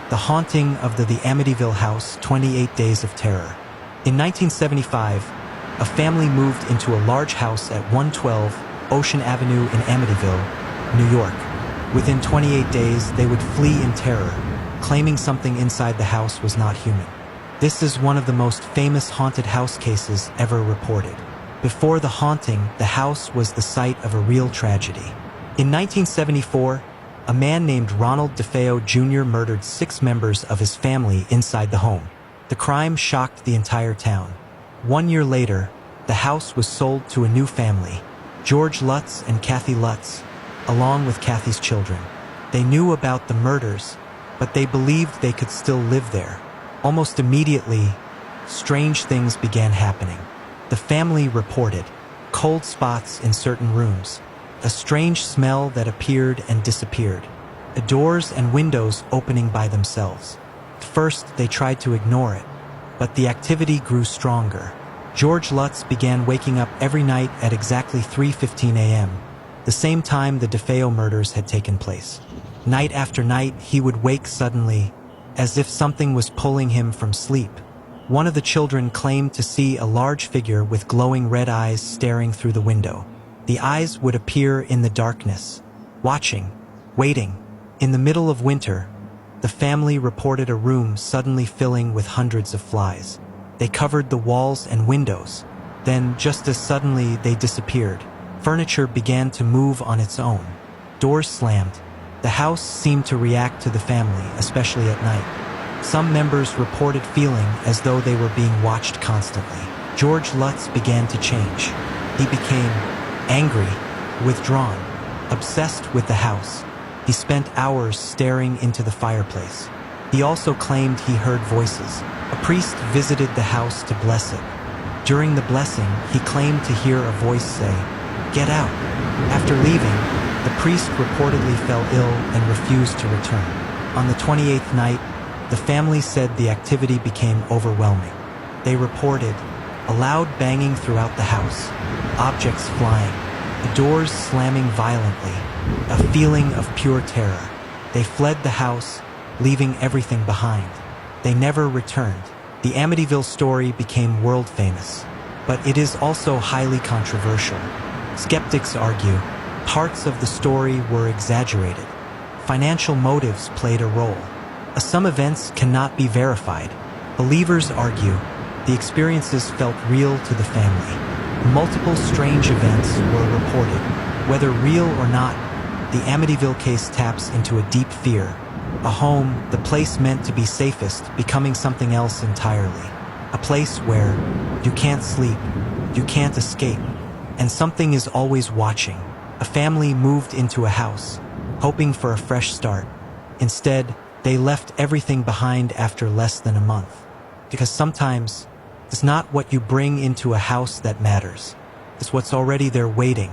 The Haunting of the Amityville House, 28 Days of Terror. In 1975, a family moved into a large house at 112 Ocean Avenue in Amityville, New York. Within 28 days, they would flee in terror, claiming something inside the house was not human. This is one of the most famous haunted house cases ever reported. Before the haunting, the house was the site of a real tragedy. In 1974, a man named Ronald DeFeo Jr. murdered 6 members of his family inside the home. The crime shocked the entire town. 1 year later, the house was sold to a new family, George Lutz and Kathy Lutz, along with Kathy's children. They knew about the murders, but they believed they could still live there. Almost immediately, strange things began happening. The family reported cold spots in certain rooms, a strange smell that appeared and disappeared, doors and windows opening by themselves. At first, they tried to ignore it, but the activity grew stronger. George Lutz began waking up every night at exactly 3:15 a.m., the same time the DeFeo murders had taken place. Night after night, he would wake suddenly, as if something was pulling him from sleep. One of the children claimed to see a large figure with glowing red eyes staring through the window. The eyes would appear in the darkness, watching, waiting. In the middle of winter, the family reported a room suddenly filling with hundreds of flies. They covered the walls and windows. Then, just as suddenly, they disappeared. Furniture began to move on its own. Doors slammed. The house seemed to react to the family, especially at night. Some members reported feeling as though they were being watched constantly. George Lutz began to change. He became angry, withdrawn, obsessed with the house. He spent hours staring into the fireplace. He also claimed he heard voices. A priest visited the house to bless it. During the blessing, he claimed to hear a voice say, "Get out." After leaving, the priest reportedly fell ill and refused to return. On the 28th night, the family said the activity became overwhelming. They reported a loud banging throughout the house, objects flying, the doors slamming violently, a feeling of pure terror. They fled the house, leaving everything behind. They never returned. The Amityville story became world famous, but it is also highly controversial. Skeptics argue parts of the story were exaggerated. Financial motives played a role. Some events cannot be verified. Believers argue the experiences felt real to the family. Multiple strange events were reported. Whether real or not, the Amityville case taps into a deep fear. A home, the place meant to be safest, becoming something else entirely. A place where you can't sleep, you can't escape, and something is always watching. A family moved into a house, hoping for a fresh start. Instead, they left everything behind after less than a month. Because sometimes, it's not what you bring into a house that matters. It's what's already there waiting.